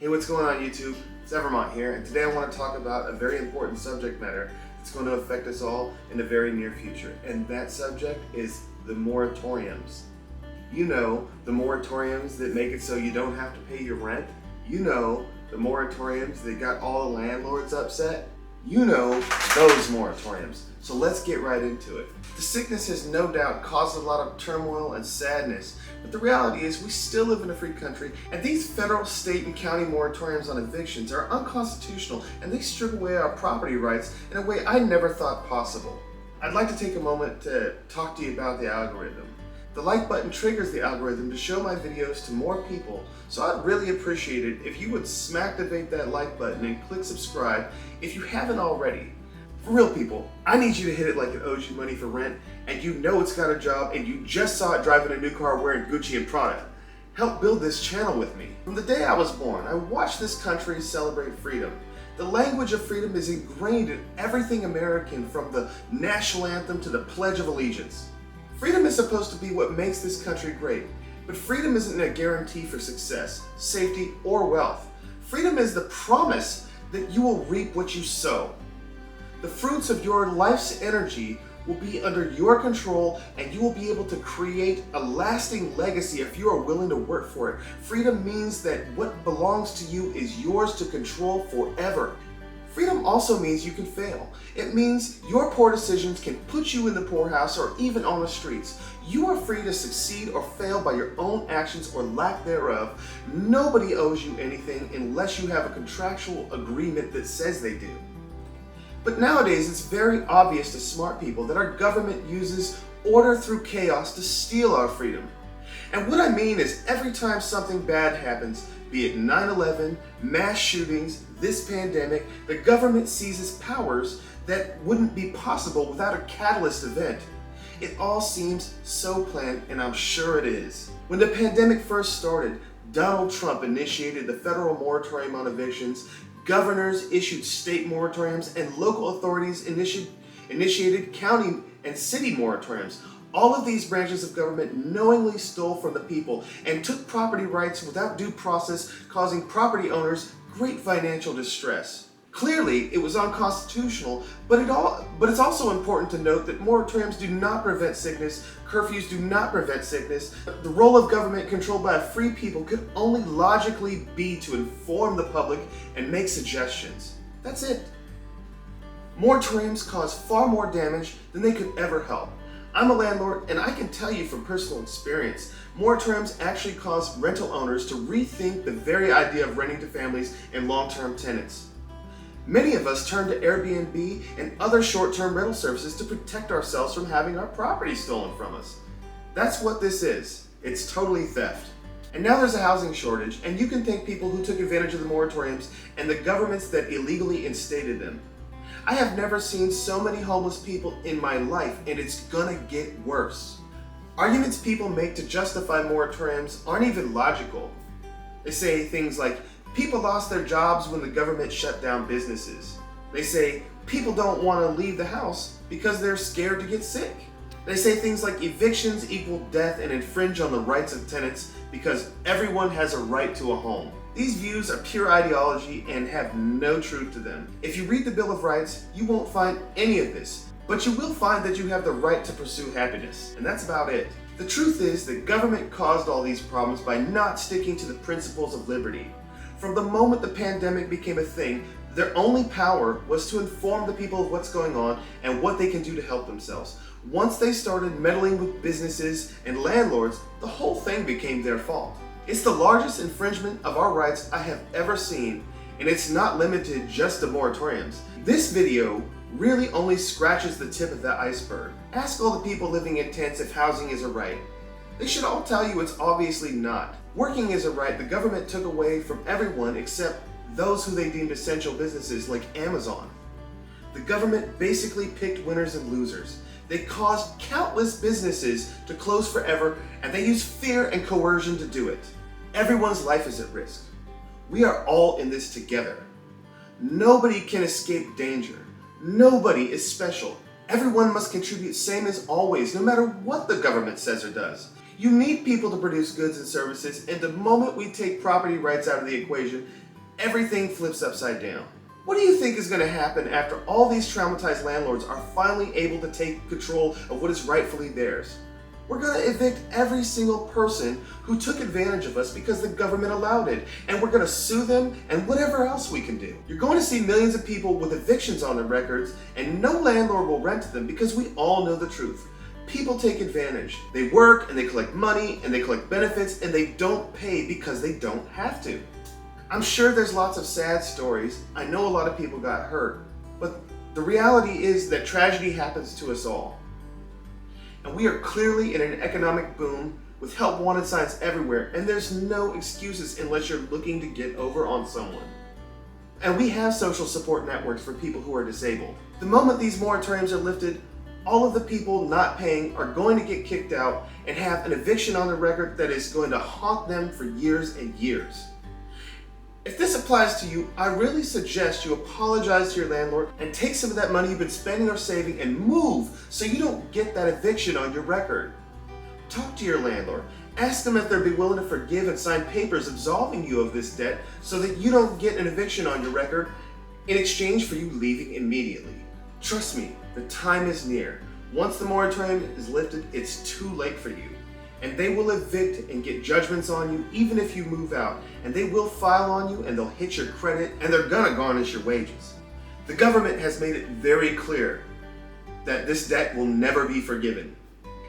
Hey, what's going on YouTube? It's Evermont here, and today I want to talk about a very important subject matter that's going to affect us all in the very near future. And that subject is the moratoriums. You know, the moratoriums that make it so you don't have to pay your rent. You know, the moratoriums that got all the landlords upset. You know, those moratoriums. So let's get right into it. The sickness has no doubt caused a lot of turmoil and sadness, but the reality is we still live in a free country, and these federal, state, and county moratoriums on evictions are unconstitutional, and they strip away our property rights in a way I never thought possible. I'd like to take a moment to talk to you about the algorithm. The like button triggers the algorithm to show my videos to more people, so I'd really appreciate it if you would smack-activate that like button and click subscribe if you haven't already. For real people, I need you to hit it like it owes you money for rent, and you know it's got a job, and you just saw it driving a new car wearing Gucci and Prada. Help build this channel with me. From the day I was born, I watched this country celebrate freedom. The language of freedom is ingrained in everything American, from the national anthem to the Pledge of Allegiance. Freedom is supposed to be what makes this country great, but freedom isn't a guarantee for success, safety, or wealth. Freedom is the promise that you will reap what you sow. The fruits of your life's energy will be under your control, and you will be able to create a lasting legacy if you are willing to work for it. Freedom means that what belongs to you is yours to control forever. Freedom also means you can fail. It means your poor decisions can put you in the poorhouse or even on the streets. You are free to succeed or fail by your own actions or lack thereof. Nobody owes you anything unless you have a contractual agreement that says they do. But nowadays, it's very obvious to smart people that our government uses order through chaos to steal our freedom. And what I mean is, every time something bad happens, be it 9/11, mass shootings, this pandemic, the government seizes powers that wouldn't be possible without a catalyst event. It all seems so planned, and I'm sure it is. When the pandemic first started, Donald Trump initiated the federal moratorium on evictions, governors issued state moratoriums, and local authorities initiated county and city moratoriums. All of these branches of government knowingly stole from the people and took property rights without due process, causing property owners great financial distress. Clearly, it was unconstitutional, but it's also important to note that moratoriums do not prevent sickness, curfews do not prevent sickness. The role of government controlled by a free people could only logically be to inform the public and make suggestions. That's it. Moratoriums cause far more damage than they could ever help. I'm a landlord, and I can tell you from personal experience, moratoriums actually cause rental owners to rethink the very idea of renting to families and long-term tenants. Many of us turn to Airbnb and other short-term rental services to protect ourselves from having our property stolen from us. That's what this is. It's totally theft. And now there's a housing shortage, and you can thank people who took advantage of the moratoriums and the governments that illegally instated them. I have never seen so many homeless people in my life, and it's gonna get worse. Arguments people make to justify moratoriums aren't even logical. They say things like, people lost their jobs when the government shut down businesses. They say, people don't want to leave the house because they're scared to get sick. They say things like evictions equal death and infringe on the rights of tenants because everyone has a right to a home. These views are pure ideology and have no truth to them. If you read the Bill of Rights, you won't find any of this, but you will find that you have the right to pursue happiness, and that's about it. The truth is that government caused all these problems by not sticking to the principles of liberty. From the moment the pandemic became a thing, their only power was to inform the people of what's going on and what they can do to help themselves. Once they started meddling with businesses and landlords, the whole thing became their fault. It's the largest infringement of our rights I have ever seen, and it's not limited just to moratoriums. This video really only scratches the tip of the iceberg. Ask all the people living in tents if housing is a right. They should all tell you it's obviously not. Working is a right the government took away from everyone except those who they deemed essential businesses like Amazon. The government basically picked winners and losers. They caused countless businesses to close forever, and they used fear and coercion to do it. Everyone's life is at risk. We are all in this together. Nobody can escape danger. Nobody is special. Everyone must contribute same as always, no matter what the government says or does. You need people to produce goods and services, and the moment we take property rights out of the equation, everything flips upside down. What do you think is going to happen after all these traumatized landlords are finally able to take control of what is rightfully theirs? We're going to evict every single person who took advantage of us because the government allowed it, and we're going to sue them and whatever else we can do. You're going to see millions of people with evictions on their records, and no landlord will rent to them because we all know the truth. People take advantage. They work and they collect money and they collect benefits, and they don't pay because they don't have to. I'm sure there's lots of sad stories. I know a lot of people got hurt, but the reality is that tragedy happens to us all. And we are clearly in an economic boom with help wanted signs everywhere, and there's no excuses unless you're looking to get over on someone. And we have social support networks for people who are disabled. The moment these moratoriums are lifted, all of the people not paying are going to get kicked out and have an eviction on their record that is going to haunt them for years and years. If this applies to you, I really suggest you apologize to your landlord and take some of that money you've been spending or saving and move so you don't get that eviction on your record. Talk to your landlord. Ask them if they'd be willing to forgive and sign papers absolving you of this debt so that you don't get an eviction on your record in exchange for you leaving immediately. Trust me, the time is near. Once the moratorium is lifted, it's too late for you. And they will evict and get judgments on you even if you move out. And they will file on you and they'll hit your credit and they're gonna garnish your wages. The government has made it very clear that this debt will never be forgiven.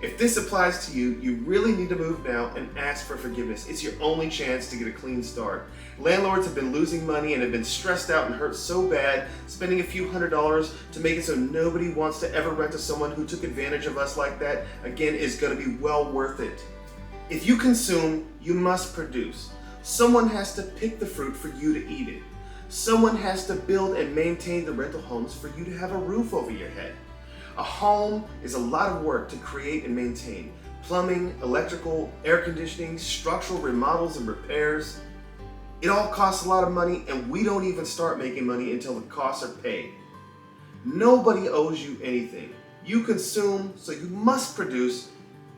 If this applies to you, you really need to move now and ask for forgiveness. It's your only chance to get a clean start. Landlords have been losing money and have been stressed out and hurt so bad, spending a few $100s to make it so nobody wants to ever rent to someone who took advantage of us like that, again, is going to be well worth it. If you consume, you must produce. Someone has to pick the fruit for you to eat it. Someone has to build and maintain the rental homes for you to have a roof over your head. A home is a lot of work to create and maintain. Plumbing, electrical, air conditioning, structural remodels and repairs. It all costs a lot of money, and we don't even start making money until the costs are paid. Nobody owes you anything. You consume, so you must produce,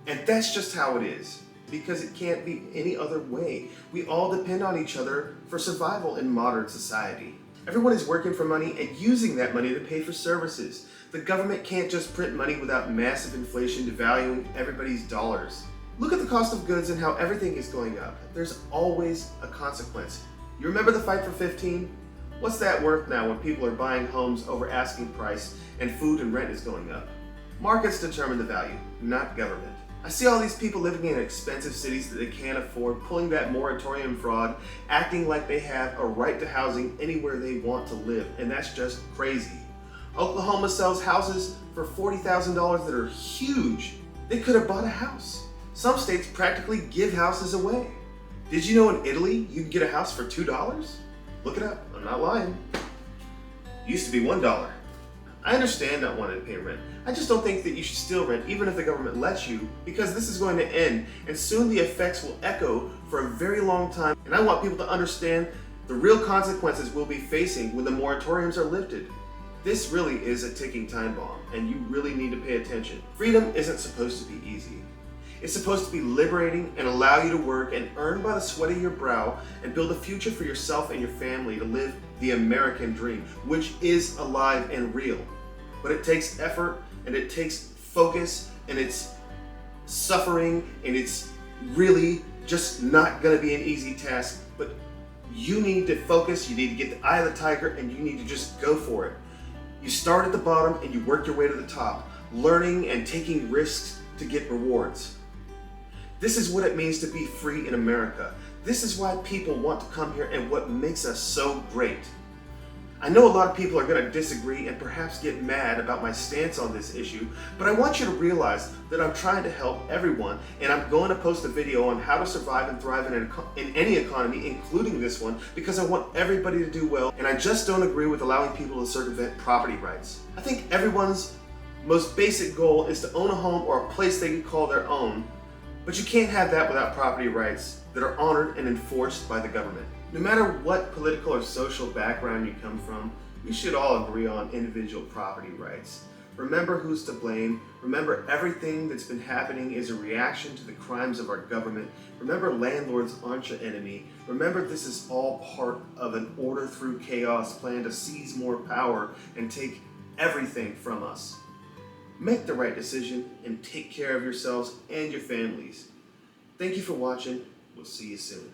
and that's just how it is, because it can't be any other way. We all depend on each other for survival in modern society. Everyone is working for money and using that money to pay for services. The government can't just print money without massive inflation devaluing everybody's dollars. Look at the cost of goods and how everything is going up. There's always a consequence. You remember the fight for 15? What's that worth now when people are buying homes over asking price and food and rent is going up? Markets determine the value, not government. I see all these people living in expensive cities that they can't afford, pulling that moratorium fraud, acting like they have a right to housing anywhere they want to live, and that's just crazy. Oklahoma sells houses for $40,000 that are huge. They could have bought a house. Some states practically give houses away. Did you know in Italy you can get a house for $2? Look it up, I'm not lying. Used to be $1. I understand not wanting to pay rent. I just don't think that you should still rent even if the government lets you, because this is going to end and soon the effects will echo for a very long time, and I want people to understand the real consequences we'll be facing when the moratoriums are lifted. This really is a ticking time bomb, and you really need to pay attention. Freedom isn't supposed to be easy. It's supposed to be liberating and allow you to work and earn by the sweat of your brow and build a future for yourself and your family to live the American dream, which is alive and real. But it takes effort and it takes focus and it's suffering and it's really just not gonna be an easy task, but you need to focus, you need to get the eye of the tiger, and you need to just go for it. You start at the bottom and you work your way to the top, learning and taking risks to get rewards. This is what it means to be free in America. This is why people want to come here and what makes us so great. I know a lot of people are going to disagree and perhaps get mad about my stance on this issue, but I want you to realize that I'm trying to help everyone, and I'm going to post a video on how to survive and thrive in any economy, including this one, because I want everybody to do well, and I just don't agree with allowing people to circumvent property rights. I think everyone's most basic goal is to own a home or a place they can call their own, but you can't have that without property rights that are honored and enforced by the government. No matter what political or social background you come from, we should all agree on individual property rights. Remember who's to blame. Remember everything that's been happening is a reaction to the crimes of our government. Remember landlords aren't your enemy. Remember this is all part of an order through chaos plan to seize more power and take everything from us. Make the right decision and take care of yourselves and your families. Thank you for watching. We'll see you soon.